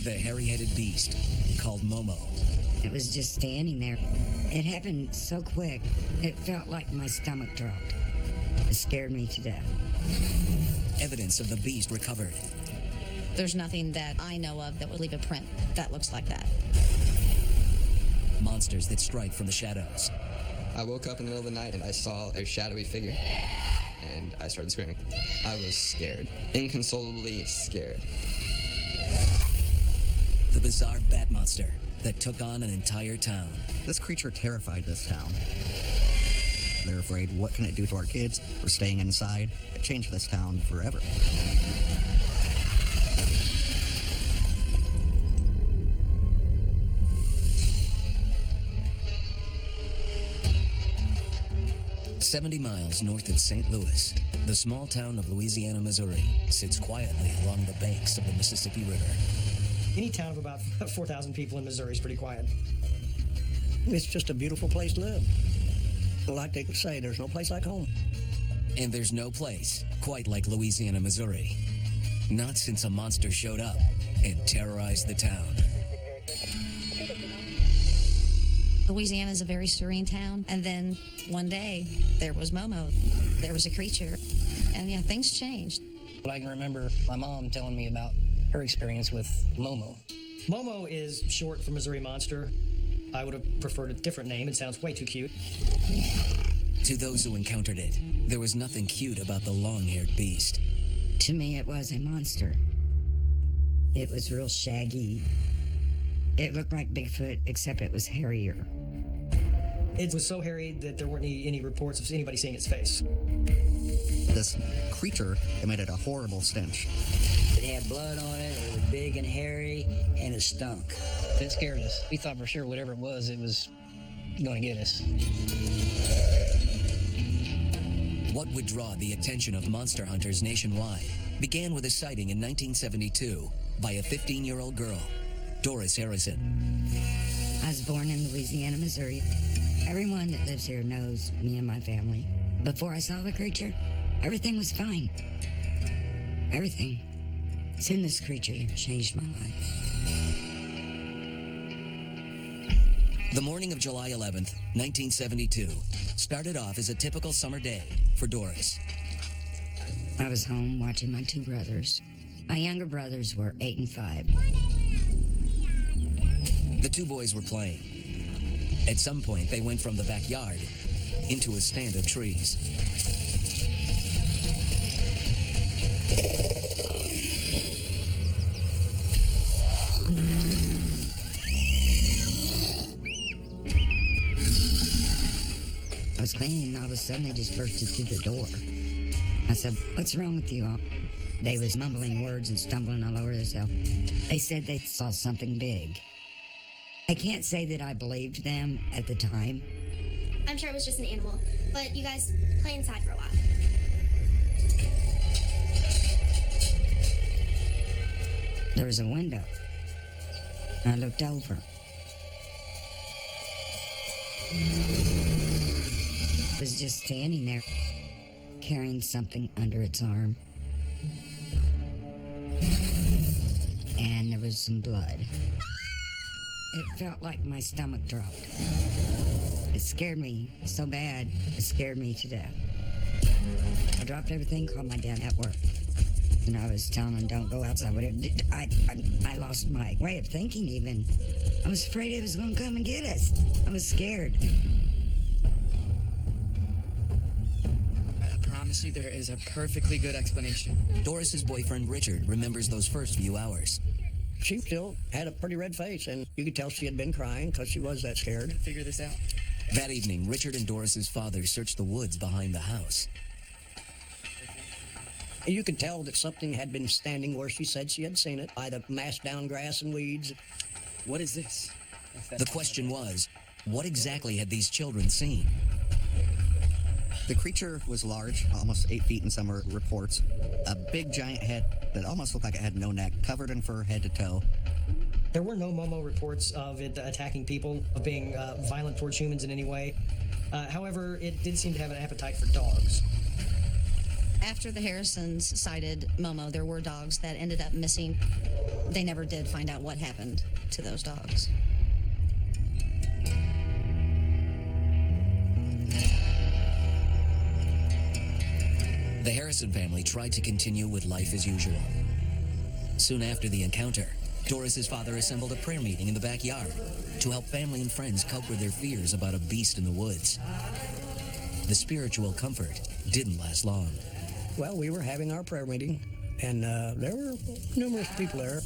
The hairy-headed beast, called Momo. It was just standing there. It happened so quick, it felt like my stomach dropped. It scared me to death. Evidence of the beast recovered. There's nothing that I know of that would leave a print that looks like that. Monsters that strike from the shadows. I woke up in the middle of the night and I saw a shadowy figure. And I started screaming. I was scared. Inconsolably scared. The bizarre bat monster that took on an entire town. This creature terrified this town. They're afraid, what can it do to our kids? We're staying inside. It changed this town forever. "70 miles north of St. Louis, the small town of Louisiana, Missouri, sits quietly along the banks of the Mississippi River. Any town of about 4,000 people in Missouri is pretty quiet. It's just a beautiful place to live. Like they could say, there's no place like home. And there's no place quite like Louisiana, Missouri. Not since a monster showed up and terrorized the town. Louisiana is a very serene town, and then one day there was Momo. There was a creature, and yeah, things changed. I can remember my mom telling me about her experience with Momo. Momo is short for Missouri Monster. I would have preferred a different name. It sounds way too cute. To those who encountered it, there was nothing cute about the long-haired beast. To me, it was a monster. It was real shaggy. It looked like Bigfoot, except it was hairier. It was so hairy that there weren't any reports of anybody seeing its face. This creature emitted a horrible stench. It had blood on it, it was big and hairy, and it stunk. It scared us. We thought for sure whatever it was going to get us. What would draw the attention of monster hunters nationwide began with a sighting in 1972 by a 15-year-old girl, Doris Harrison. I was born in Louisiana, Missouri. Everyone that lives here knows me and my family. Before I saw the creature, everything was fine. Everything. Seeing this creature changed my life. The morning of July 11th, 1972, started off as a typical summer day for Doris. I was home watching my two brothers. My younger brothers were 8 and 5. The two boys were playing. At some point, they went from the backyard into a stand of trees. I was playing, and all of a sudden they just bursted through the door. I said, "What's wrong with you all?" They was mumbling words and stumbling all over themselves. They said they saw something big. I can't say that I believed them at the time. I'm sure it was just an animal, but you guys play inside for a while. There was a window. I looked over. It was just standing there, carrying something under its arm. And there was some blood. It felt like my stomach dropped. It scared me so bad, it scared me to death. I dropped everything, called my dad at work. And I was telling him, don't go outside. I lost my way of thinking even. I was afraid it was going to come and get us. I was scared. I promise you there is a perfectly good explanation. Doris's boyfriend, Richard, remembers those first few hours. She still had a pretty red face, and you could tell she had been crying because she was that scared. Figure this out. That evening, Richard and Doris's father searched the woods behind the house. You could tell that something had been standing where she said she had seen it, by the massed down grass and weeds. What is this? The question was, what exactly had these children seen? The creature was large, almost 8 feet in some reports. A big giant head that almost looked like it had no neck, covered in fur head to toe. There were no Momo reports of it attacking people, of being violent towards humans in any way. However, it did seem to have an appetite for dogs. After the Harrisons sighted Momo, there were dogs that ended up missing. They never did find out what happened to those dogs. The Harrison family tried to continue with life as usual. Soon after the encounter, Doris's father assembled a prayer meeting in the backyard to help family and friends cope with their fears about a beast in the woods. The spiritual comfort didn't last long. Well, we were having our prayer meeting, and there were numerous people there.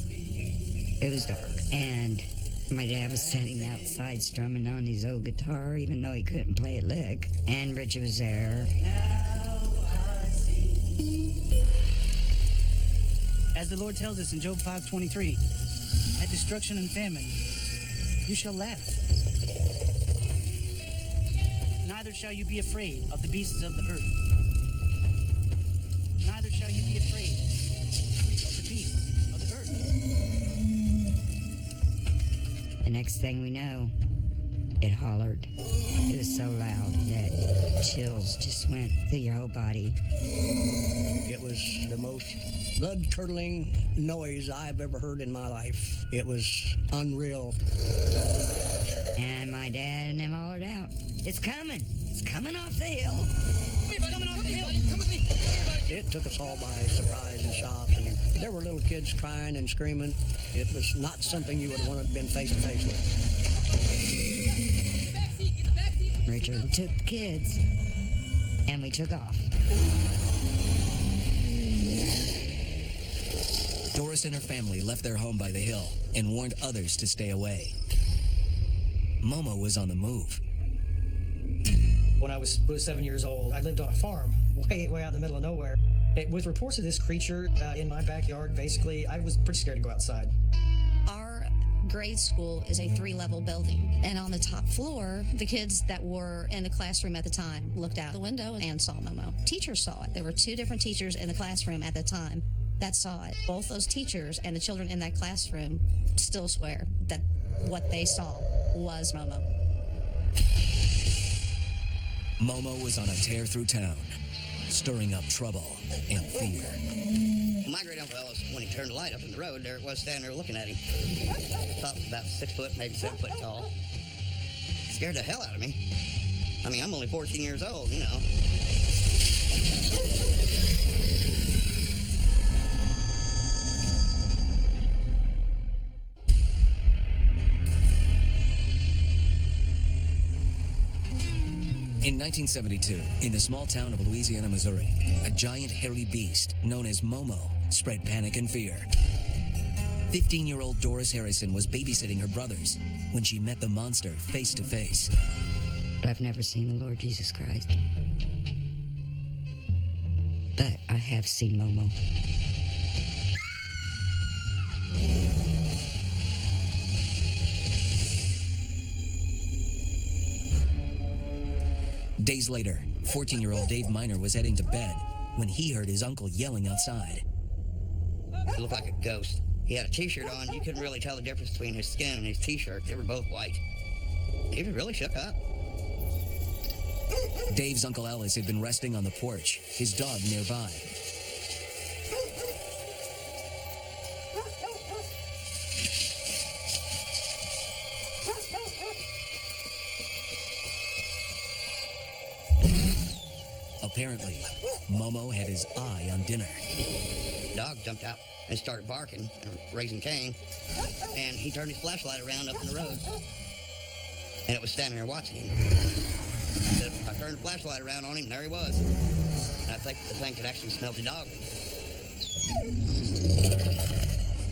It was dark, and my dad was sitting outside strumming on his old guitar, even though he couldn't play a lick. And Richard was there. As the Lord tells us in Job 5:23, at destruction and famine, you shall laugh. Neither shall you be afraid of the beasts of the earth. Neither shall you be afraid of the beasts of the earth. The next thing we know, it hollered. It was so loud that chills just went through your whole body. It was the most blood-curdling noise I've ever heard in my life. It was unreal. And my dad and them hollered out, "It's coming! It's coming off the hill!" It's coming off the hill! Come with me! It took us all by surprise and shock, and there were little kids crying and screaming. It was not something you would have wanted to been face to face with. Richard took the kids, and we took off. Doris and her family left their home by the hill and warned others to stay away. Momo was on the move. When I was 7 years old, I lived on a farm way out in the middle of nowhere. With reports of this creature in my backyard, basically, I was pretty scared to go outside. Our grade school is a 3-level building, and on the top floor, the kids that were in the classroom at the time looked out the window and saw Momo. Teachers saw it. There were 2 different teachers in the classroom at the time that saw it. Both those teachers and the children in that classroom still swear that what they saw was Momo. Momo was on a tear through town, stirring up trouble and fear. My great uncle Ellis, when he turned the light up in the road, there it was standing there looking at him. Thought it was about 6 foot, maybe 7 foot tall. Scared the hell out of me. I mean, I'm only 14 years old, you know. In 1972, in the small town of Louisiana, Missouri, a giant hairy beast known as Momo spread panic and fear. 15-year-old Doris Harrison was babysitting her brothers when she met the monster face to face. I've never seen the Lord Jesus Christ. But I have seen Momo. Days later, 14-year-old Dave Miner was heading to bed when he heard his uncle yelling outside. It looked like a ghost. He had a t-shirt on. You couldn't really tell the difference between his skin and his t-shirt. They were both white. He was really shook up. Dave's Uncle Ellis had been resting on the porch, his dog nearby. Apparently, Momo had his eye on dinner. The dog jumped out and started barking and raising Cain, and he turned his flashlight around up in the road, and it was standing there watching him. I turned the flashlight around on him, and there he was. And I think the thing could actually smell the dog.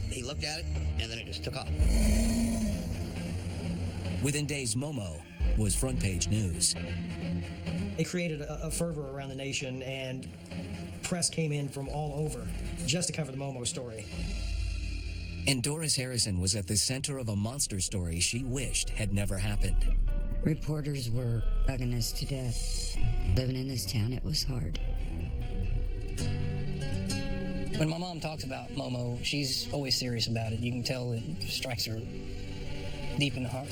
He looked at it, and then it just took off. Within days, Momo was front page news. It created a fervor around the nation, and press came in from all over just to cover the Momo story. And Doris Harrison was at the center of a monster story she wished had never happened. Reporters were bugging us to death. Living in this town, it was hard. When my mom talks about Momo, she's always serious about it. You can tell it strikes her deep in the heart.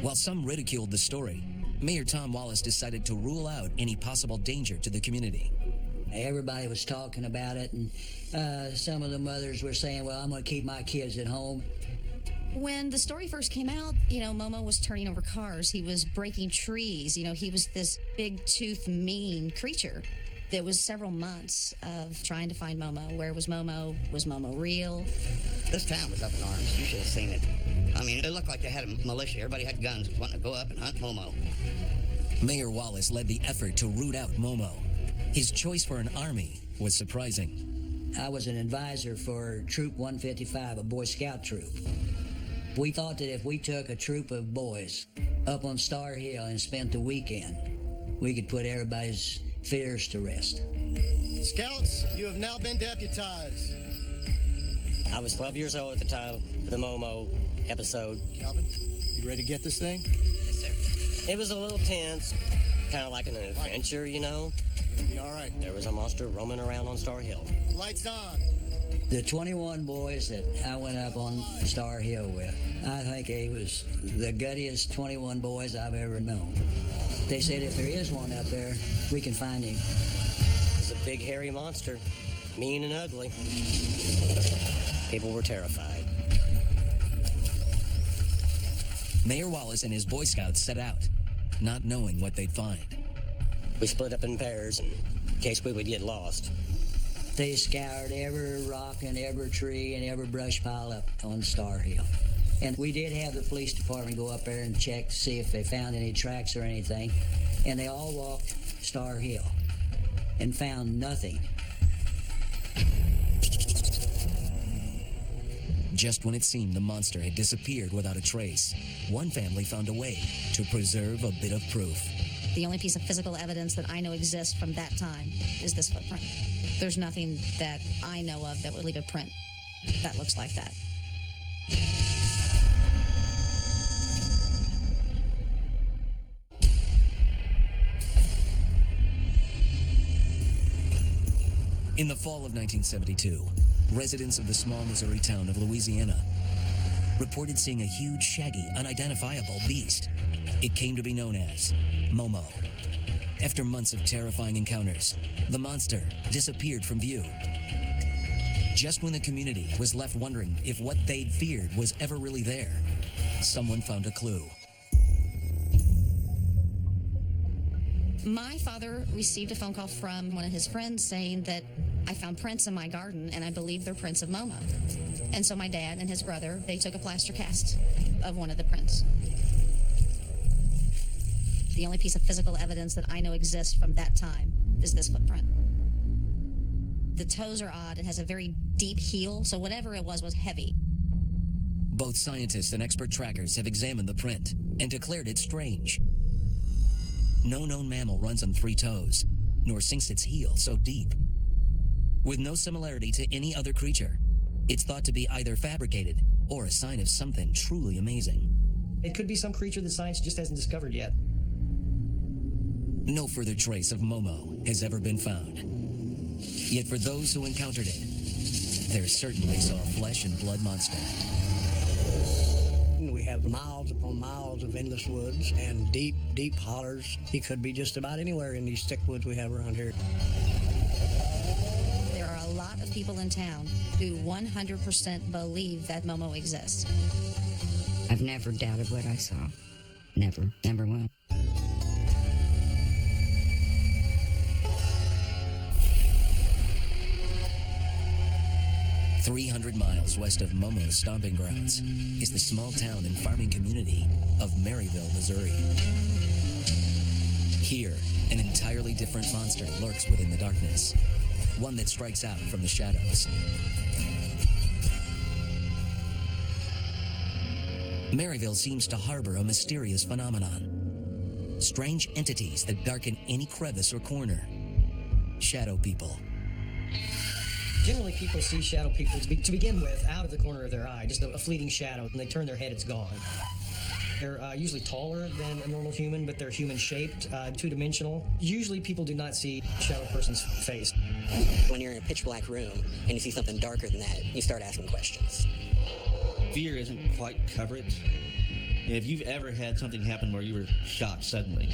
While some ridiculed the story, Mayor Tom Wallace decided to rule out any possible danger to the community. Everybody was talking about it, and some of the mothers were saying, well, I'm going to keep my kids at home. When the story first came out, Momo was turning over cars. He was breaking trees. He was this big-toothed, mean creature. There was several months of trying to find Momo. Where was Momo? Was Momo real? This town was up in arms. You should have seen it. I mean, it looked like they had a militia. Everybody had guns wanting to go up and hunt Momo. Mayor Wallace led the effort to root out Momo. His choice for an army was surprising. I was an advisor for Troop 155, a Boy Scout troop. We thought that if we took a troop of boys up on Star Hill and spent the weekend, we could put everybody's fears to rest. Scouts, you have now been deputized. I was 12 years old at the time of the Momo episode. Calvin, you ready to get this thing? Yes, sir. It was a little tense, kind of like an adventure, It'll be all right. There was a monster roaming around on Star Hill. Lights on. The 21 boys that I went up on Star Hill with, I think they was the guttiest 21 boys I've ever known. They said if there is one up there, we can find him. It's a big hairy monster, mean and ugly. People were terrified. Mayor Wallace and his Boy Scouts set out, not knowing what they'd find. We split up in pairs in case we would get lost. They scoured every rock and every tree and every brush pile up on Star Hill. And we did have the police department go up there and check to see if they found any tracks or anything. And they all walked Star Hill and found nothing. Just when it seemed the monster had disappeared without a trace, one family found a way to preserve a bit of proof. The only piece of physical evidence that I know exists from that time is this footprint. There's nothing that I know of that would leave a print that looks like that. In the fall of 1972, residents of the small Missouri town of Louisiana reported seeing a huge, shaggy, unidentifiable beast. It came to be known as Momo. After months of terrifying encounters, the monster disappeared from view. Just when the community was left wondering if what they'd feared was ever really there, someone found a clue. My father received a phone call from one of his friends saying that I found prints in my garden, and I believe they're prints of Momo. And so my dad and his brother, they took a plaster cast of one of the prints. The only piece of physical evidence that I know exists from that time is this footprint. The toes are odd. It has a very deep heel, so whatever it was heavy. Both scientists and expert trackers have examined the print and declared it strange. No known mammal runs on 3 toes, nor sinks its heel so deep. With no similarity to any other creature, it's thought to be either fabricated or a sign of something truly amazing. It could be some creature that science just hasn't discovered yet. No further trace of Momo has ever been found. Yet for those who encountered it, they certainly saw a flesh and blood monster. We have miles upon miles of endless woods and deep, deep hollers. He could be just about anywhere in these thick woods we have around here. There are a lot of people in town who 100% believe that Momo exists. I've never doubted what I saw. Never will. 300 miles west of Momo's stomping grounds is the small town and farming community of Maryville, Missouri. Here, an entirely different monster lurks within the darkness, one that strikes out from the shadows. Maryville seems to harbor a mysterious phenomenon. Strange entities that darken any crevice or corner. Shadow people. Generally, people see shadow people to begin with out of the corner of their eye, just a fleeting shadow. When they turn their head, it's gone. They're usually taller than a normal human, but they're human-shaped, two-dimensional. Usually, people do not see a shadow person's face. When you're in a pitch-black room and you see something darker than that, you start asking questions. Fear isn't quite coverage. If you've ever had something happen where you were shocked suddenly,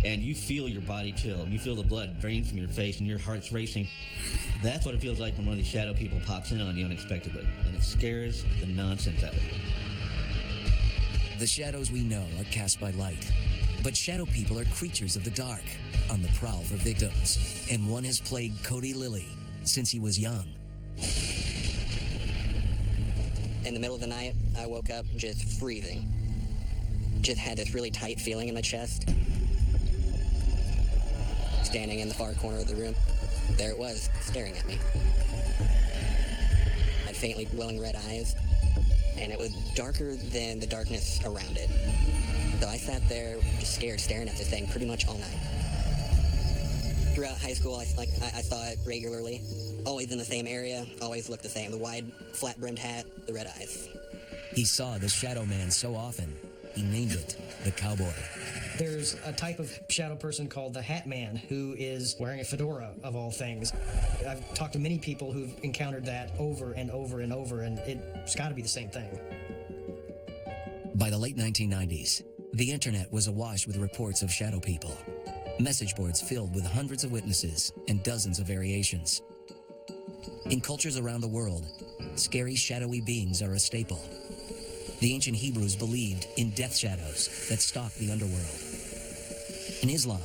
and you feel your body chill. You feel the blood drain from your face and your heart's racing. That's what it feels like when one of these shadow people pops in on you unexpectedly, and it scares the nonsense out of you. The shadows we know are cast by light, but shadow people are creatures of the dark, on the prowl for victims, and one has plagued Cody Lilly since he was young. In the middle of the night, I woke up just freezing. Just had this really tight feeling in my chest. Standing in the far corner of the room, there it was, staring at me. Had faintly glowing red eyes, and it was darker than the darkness around it. So I sat there just scared, staring at this thing pretty much all night. Throughout high school, I saw it regularly. Always in the same area, always looked the same. The wide, flat-brimmed hat, the red eyes. He saw the shadow man so often, he named it the cowboy. There's a type of shadow person called the Hat Man, who is wearing a fedora, of all things. I've talked to many people who've encountered that over and over and over, and it's got to be the same thing. By the late 1990s, the internet was awash with reports of shadow people. Message boards filled with hundreds of witnesses and dozens of variations. In cultures around the world, scary shadowy beings are a staple. The ancient Hebrews believed in death shadows that stalk the underworld. In Islam,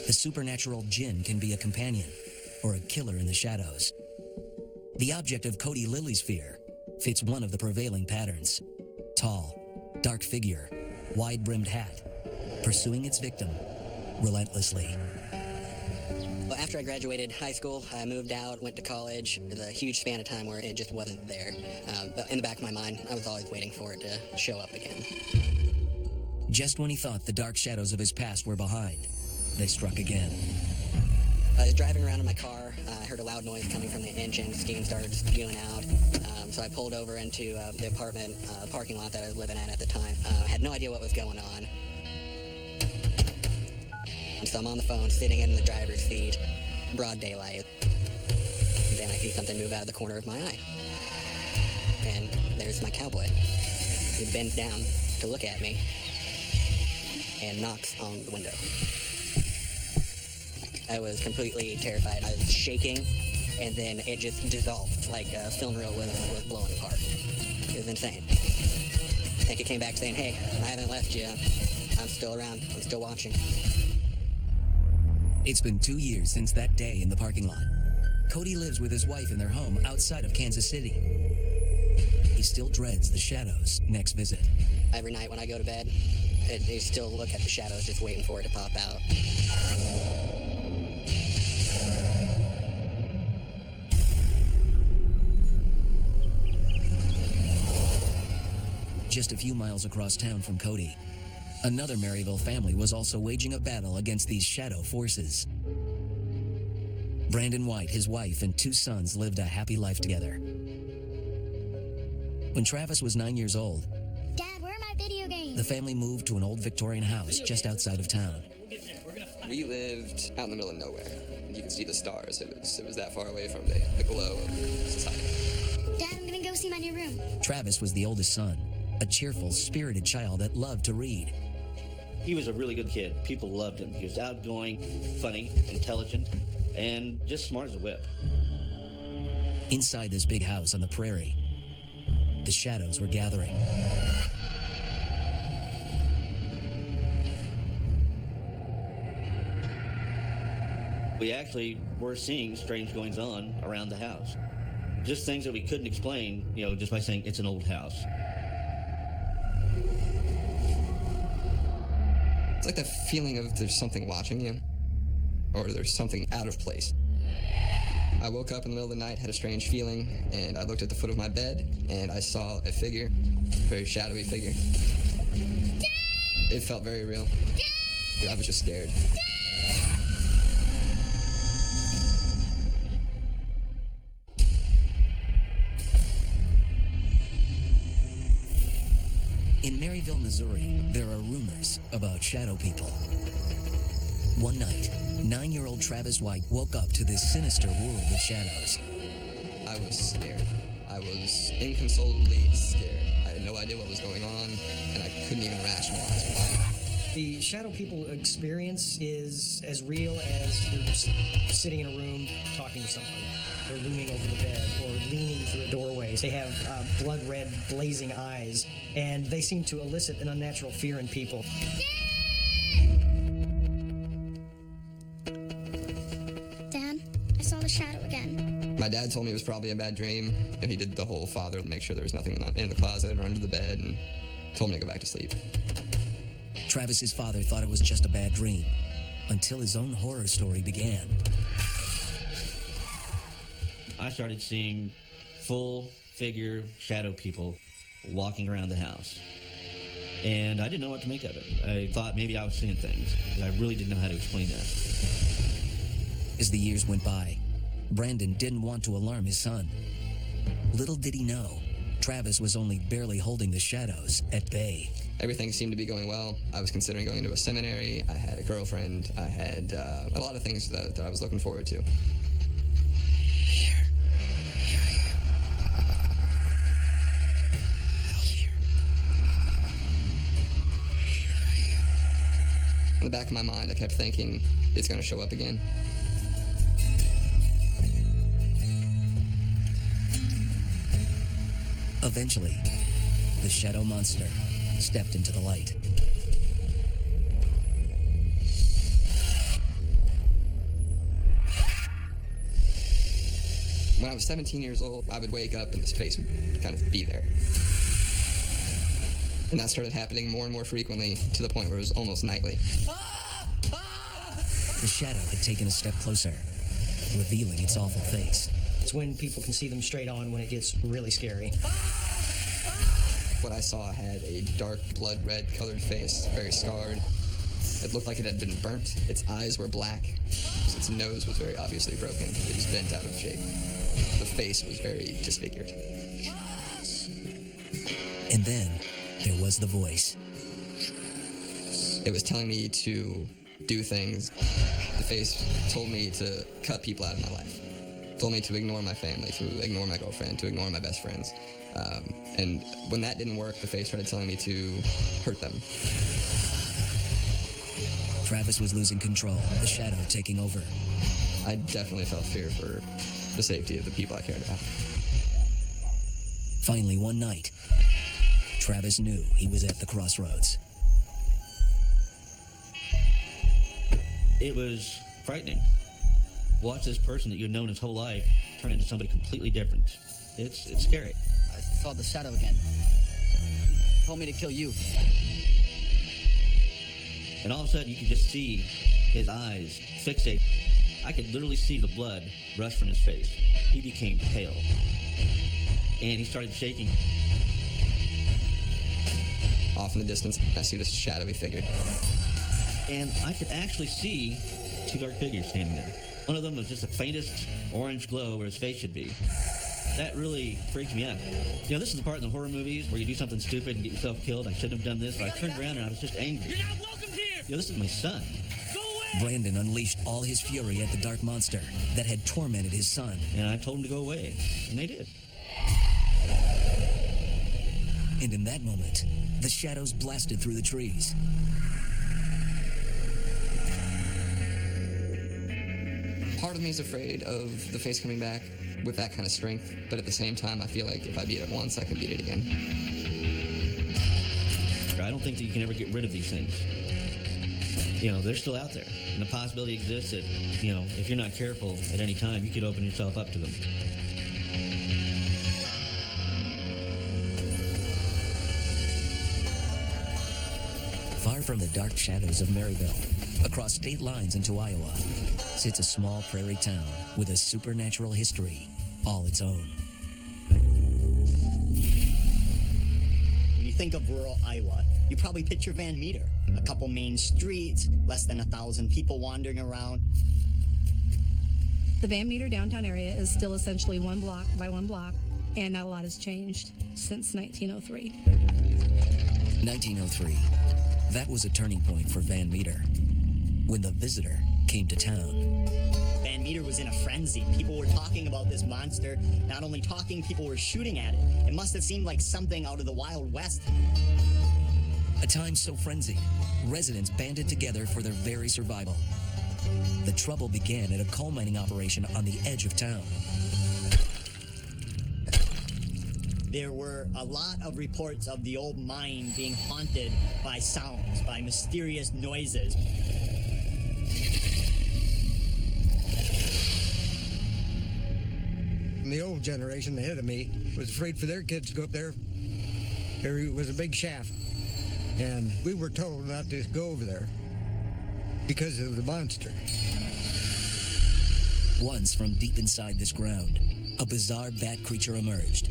the supernatural jinn can be a companion or a killer in the shadows. The object of Cody Lilly's fear fits one of the prevailing patterns. Tall, dark figure, wide-brimmed hat, pursuing its victim relentlessly. Well, after I graduated high school, I moved out, went to college. It was a huge span of time where it just wasn't there. But in the back of my mind, I was always waiting for it to show up again. Just when he thought the dark shadows of his past were behind, they struck again. I was driving around in my car. I heard a loud noise coming from the engine. Steam started spewing out. So I pulled over into the apartment parking lot that I was living at the time. I had no idea what was going on. And so I'm on the phone, sitting in the driver's seat, broad daylight. And then I see something move out of the corner of my eye. And there's my cowboy. He bends down to look at me and knocks on the window. I was completely terrified. I was shaking, and then it just dissolved like a film reel was blowing apart. It was insane. I think it came back saying, "Hey, I haven't left you. I'm still around. I'm still watching." It's been 2 years since that day in the parking lot. Cody lives with his wife in their home outside of Kansas City. He still dreads the shadows' next visit. Every night when I go to bed, I still look at the shadows just waiting for it to pop out. Just a few miles across town from Cody, another Maryville family was also waging a battle against these shadow forces. Brandon White, his wife, and 2 sons lived a happy life together. When Travis was 9 years old, Dad, where are my video games? the family moved to an old Victorian house just outside of town. We lived out in the middle of nowhere. You could see the stars. It was that far away from the glow of society. Dad, I'm gonna go see my new room. Travis was the oldest son, a cheerful, spirited child that loved to read. He was a really good kid. People loved him. He was outgoing, funny, intelligent, and just smart as a whip. Inside this big house on the prairie, the shadows were gathering. We actually were seeing strange goings on around the house. Just things that we couldn't explain, just by saying it's an old house. It's like the feeling of there's something watching you, or there's something out of place. I woke up in the middle of the night, had a strange feeling, and I looked at the foot of my bed, and I saw a figure, a very shadowy figure. Dad! It felt very real. Dad! I was just scared. Dad! In Maryville, Missouri, there are rumors about shadow people. One night, 9-year-old Travis White woke up to this sinister world of shadows. I was scared. I was inconsolably scared. I had no idea what was going on, and I couldn't even rationalize why. The shadow people experience is as real as you're just sitting in a room talking to someone. They're looming over the bed or leaning through doorways. They have blood red, blazing eyes, and they seem to elicit an unnatural fear in people. Dad, I saw the shadow again. My dad told me it was probably a bad dream, and he did the whole father to make sure there was nothing in the closet or under the bed, and told me to go back to sleep. Travis's father thought it was just a bad dream, until his own horror story began. I started seeing full-figure shadow people walking around the house. And I didn't know what to make of it. I thought maybe I was seeing things, but I really didn't know how to explain that. As the years went by, Brandon didn't want to alarm his son. Little did he know, Travis was only barely holding the shadows at bay. Everything seemed to be going well. I was considering going to a seminary. I had a girlfriend. I had a lot of things that I was looking forward to. In the back of my mind, I kept thinking, it's going to show up again. Eventually, the shadow monster stepped into the light. When I was 17 years old, I would wake up and this face would kind of be there. And that started happening more and more frequently to the point where it was almost nightly. The shadow had taken a step closer, revealing its awful face. It's when people can see them straight on when it gets really scary. What I saw had a dark blood red colored face, very scarred. It looked like it had been burnt. Its eyes were black. Its nose was very obviously broken. It was bent out of shape. The face was very disfigured. And then there was the voice. It was telling me to do things. The face told me to cut people out of my life. It told me to ignore my family, to ignore my girlfriend, to ignore my best friends. And when that didn't work, the face started telling me to hurt them. Travis was losing control, the shadow taking over. I definitely felt fear for the safety of the people I cared about. Finally, one night, Travis knew he was at the crossroads. It was frightening. Watch this person that you've known his whole life turn into somebody completely different. It's scary. I saw the shadow again. Told me to kill you. And all of a sudden, you could just see his eyes fixate. I could literally see the blood rush from his face. He became pale. And he started shaking. Off in the distance, I see this shadowy figure. And I could actually see two dark figures standing there. One of them was just the faintest orange glow where his face should be. That really freaked me out. You know, this is the part in the horror movies where you do something stupid and get yourself killed. I shouldn't have done this, but I turned around and I was just angry. You're not welcome here! You know, this is my son. Go away! Brandon unleashed all his fury at the dark monster that had tormented his son. And I told him to go away, and they did. And in that moment, the shadows blasted through the trees. Part of me is afraid of the face coming back with that kind of strength, but at the same time, I feel like if I beat it once, I can beat it again. I don't think that you can ever get rid of these things. You know, they're still out there. And the possibility exists that, you know, if you're not careful at any time, you could open yourself up to them. Far from the dark shadows of Maryville, across state lines into Iowa, sits a small prairie town with a supernatural history all its own. When you think of rural Iowa, you probably picture Van Meter. A couple main streets, less than 1,000 people wandering around. The Van Meter downtown area is still essentially one block by one block, and not a lot has changed since 1903. 1903. That was a turning point for Van Meter, when the visitor came to town. Van Meter was in a frenzy. People were talking about this monster. Not only talking, people were shooting at it. It must have seemed like something out of the Wild West. A time so frenzied residents banded together for their very survival. The trouble began at a coal mining operation on the edge of town. There were a lot of reports of the old mine being haunted by sounds, by mysterious noises. The old generation ahead of me was afraid for their kids to go up there. There was a big shaft, and we were told not to go over there because of the monster. Once from deep inside this ground, a bizarre bat creature emerged.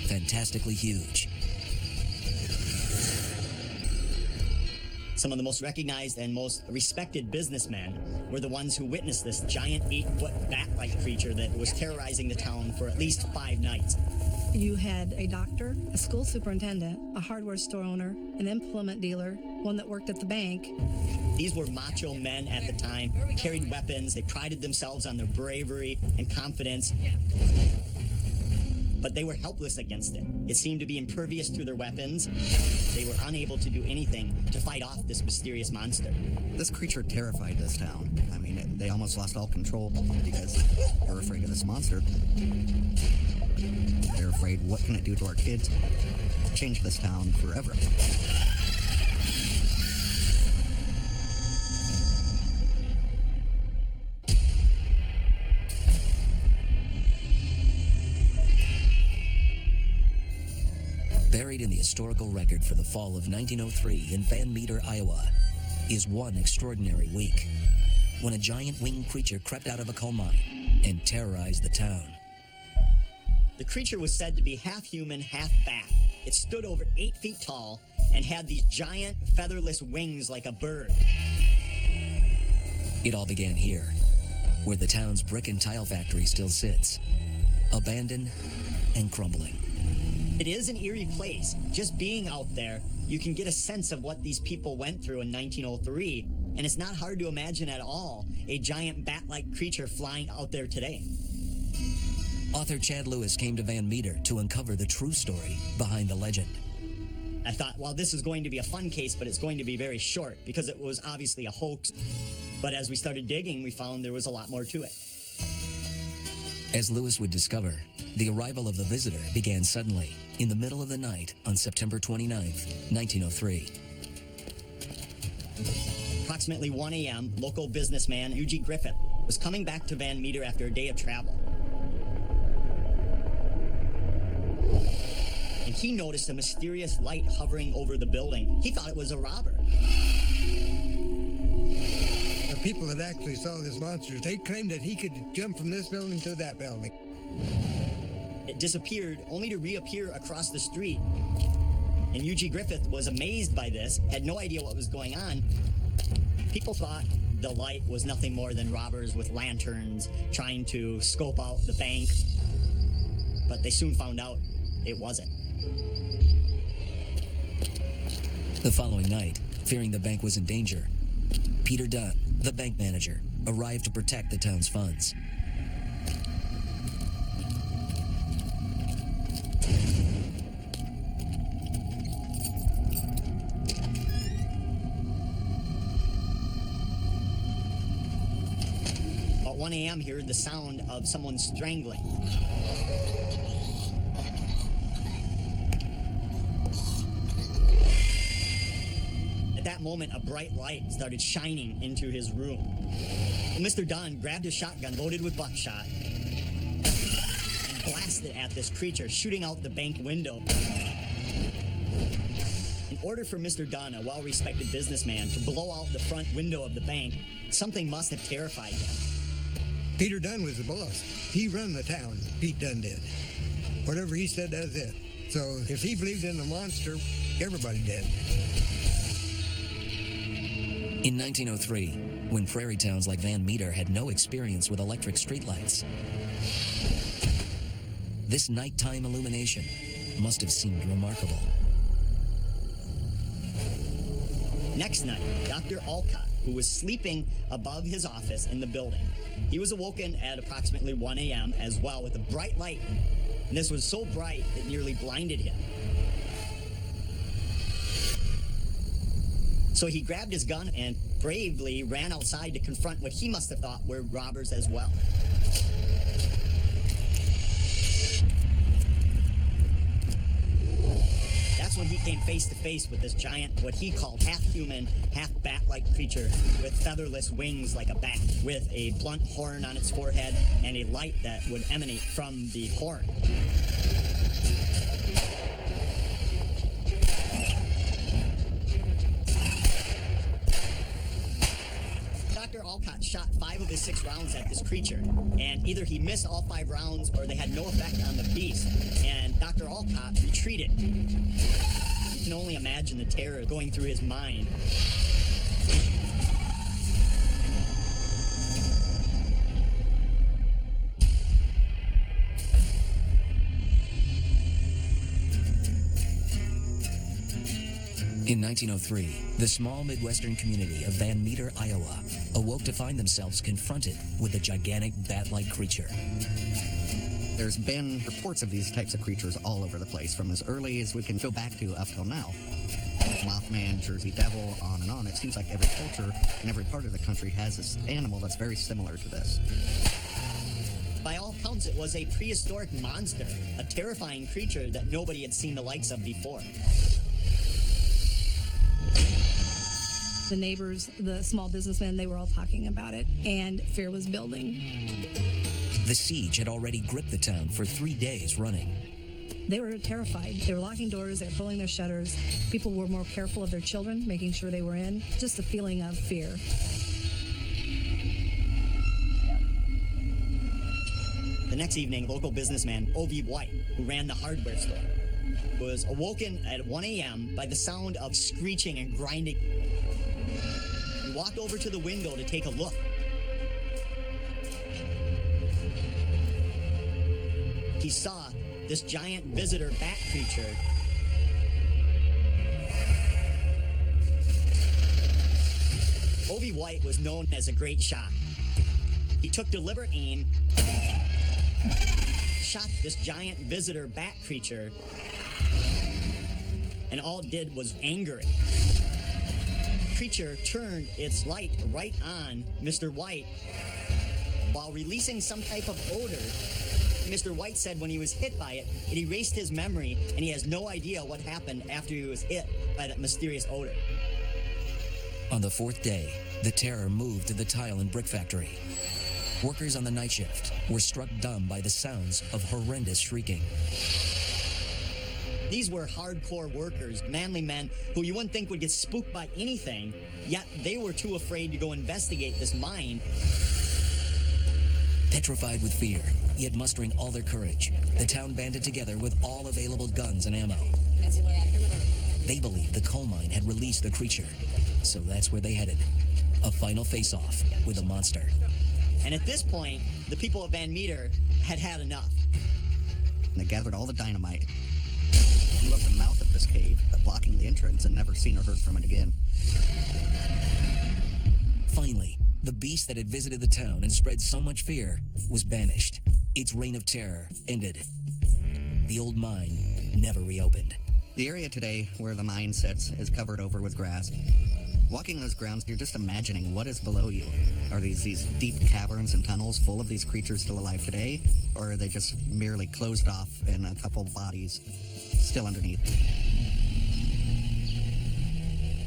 Fantastically huge. Some of the most recognized and most respected businessmen were the ones who witnessed this giant 8-foot bat-like creature that was terrorizing the town for at least 5 nights. You had a doctor, a school superintendent, a hardware store owner, an implement dealer, one that worked at the bank. These were macho men at the time, carried weapons, they prided themselves on their bravery and confidence. But they were helpless against it. It seemed to be impervious to their weapons. They were unable to do anything to fight off this mysterious monster. This creature terrified this town. I mean, they almost lost all control because they were afraid of this monster. They're afraid, what can it do to our kids? Change this town forever. Buried in the historical record for the fall of 1903 in Van Meter, Iowa, is one extraordinary week when a giant winged creature crept out of a coal mine and terrorized the town. The creature was said to be half human, half bat. It stood over 8 feet tall and had these giant featherless wings like a bird. It all began here, where the town's brick and tile factory still sits, abandoned and crumbling. It is an eerie place. Just being out there, you can get a sense of what these people went through in 1903, and it's not hard to imagine at all a giant bat-like creature flying out there today. Author Chad Lewis came to Van Meter to uncover the true story behind the legend. I thought, well, this is going to be a fun case, but it's going to be very short because it was obviously a hoax. But as we started digging, we found there was a lot more to it. As Lewis would discover, the arrival of the visitor began suddenly in the middle of the night on September 29th, 1903. Approximately 1 a.m., local businessman Eugene Griffith was coming back to Van Meter after a day of travel. And he noticed a mysterious light hovering over the building. He thought it was a robber. The people that actually saw this monster, they claimed that he could jump from this building to that building. It disappeared, only to reappear across the street. And Eugene Griffith was amazed by this, had no idea what was going on. People thought the light was nothing more than robbers with lanterns trying to scope out the bank. But they soon found out it wasn't. The following night, fearing the bank was in danger, Peter Dunn, the bank manager, arrived to protect the town's funds. About 1 a.m., he heard the sound of someone strangling. At that moment, a bright light started shining into his room. Mr. Dunn grabbed his shotgun loaded with buckshot and blasted at this creature, shooting out the bank window. In order for Mr. Dunn, a well-respected businessman, to blow out the front window of the bank, something must have terrified him. Peter Dunn was the boss. He run the town, Pete Dunn did. Whatever he said, that's it. So if he believed in the monster, everybody did. In 1903, when prairie towns like Van Meter had no experience with electric streetlights, this nighttime illumination must have seemed remarkable. Next night, Dr. Alcott, who was sleeping above his office in the building, he was awoken at approximately 1 a.m. as well with a bright light. And this was so bright it nearly blinded him. So he grabbed his gun and bravely ran outside to confront what he must have thought were robbers as well. That's when he came face to face with this giant, what he called half-human, half-bat-like creature with featherless wings like a bat, with a blunt horn on its forehead and a light that would emanate from the horn. Dr. Alcott shot 5 of his 6 rounds at this creature, and either he missed all 5 rounds or they had no effect on the beast, and Dr. Alcott retreated. You can only imagine the terror going through his mind. In 1903, the small Midwestern community of Van Meter, Iowa, awoke to find themselves confronted with a gigantic bat-like creature. There's been reports of these types of creatures all over the place, from as early as we can go back to up till now. Mothman, Jersey Devil, on and on. It seems like every culture and every part of the country has this animal that's very similar to this. By all accounts, it was a prehistoric monster, a terrifying creature that nobody had seen the likes of before. The neighbors, the small businessmen, they were all talking about it, and fear was building. The siege had already gripped the town for 3 days running. They were terrified. They were locking doors, they were pulling their shutters. People were more careful of their children, making sure they were in. Just a feeling of fear. The next evening, local businessman O.V. White, who ran the hardware store, was awoken at 1 a.m. by the sound of screeching and grinding. He walked over to the window to take a look. He saw this giant visitor bat creature O.V. White was known as a great shot. He took deliberate aim, shot this giant visitor bat creature, and all it did was anger it. The creature turned its light right on Mr. White while releasing some type of odor. Mr. White said when he was hit by it, it erased his memory, and he has no idea what happened after he was hit by that mysterious odor. On the 4th day, the terror moved to the tile and brick factory. Workers on the night shift were struck dumb by the sounds of horrendous shrieking. These were hardcore workers, manly men who you wouldn't think would get spooked by anything, yet they were too afraid to go investigate this mine. Petrified with fear, yet mustering all their courage, the town banded together with all available guns and ammo. They believed the coal mine had released the creature, so that's where they headed. A final face-off with the monster. And at this point, the people of Van Meter had had enough. They gathered all the dynamite, blew up the mouth of this cave, blocking the entrance, and never seen or heard from it again. Finally, the beast that had visited the town and spread so much fear was banished. Its reign of terror ended. The old mine never reopened. The area today where the mine sits is covered over with grass. Walking those grounds, you're just imagining what is below you. Are these deep caverns and tunnels full of these creatures still alive today? Or are they just merely closed off and a couple bodies still underneath?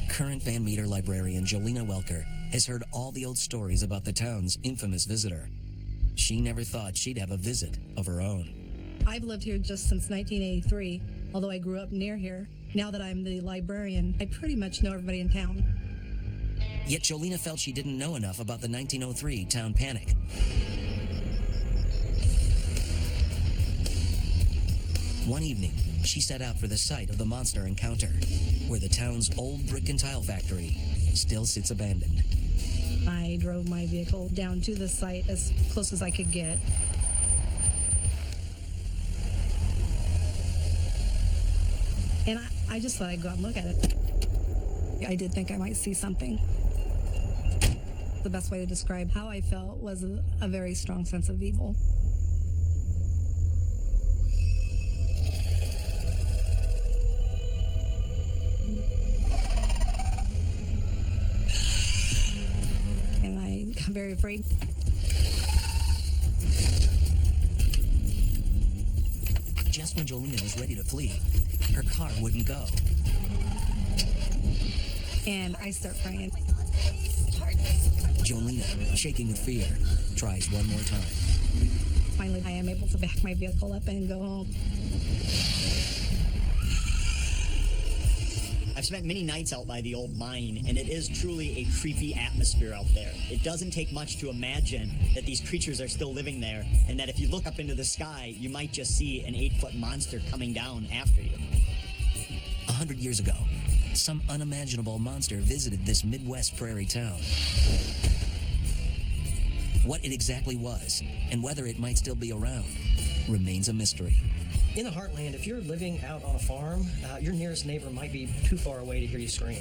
Current Van Meter librarian Jolena Welker has heard all the old stories about the town's infamous visitor. She never thought she'd have a visit of her own. I've lived here just since 1983, although I grew up near here. Now that I'm the librarian, I pretty much know everybody in town. Yet Jolena felt she didn't know enough about the 1903 town panic. One evening, she set out for the site of the monster encounter, where the town's old brick and tile factory still sits abandoned. I drove my vehicle down to the site as close as I could get. And I just thought I'd go out and look at it. I did think I might see something. The best way to describe how I felt was a very strong sense of evil. I'm very afraid. Just when Jolena was ready to flee, her car wouldn't go. And I start praying. Jolena, shaking with fear, tries one more time. Finally, I am able to back my vehicle up and go home. I've spent many nights out by the old mine, and it is truly a creepy atmosphere out there. It doesn't take much to imagine that these creatures are still living there, and that if you look up into the sky, you might just see an 8-foot monster coming down after you. 100 years ago, some unimaginable monster visited this Midwest prairie town. What it exactly was, and whether it might still be around, remains a mystery. In the heartland, if you're living out on a farm, your nearest neighbor might be too far away to hear you scream.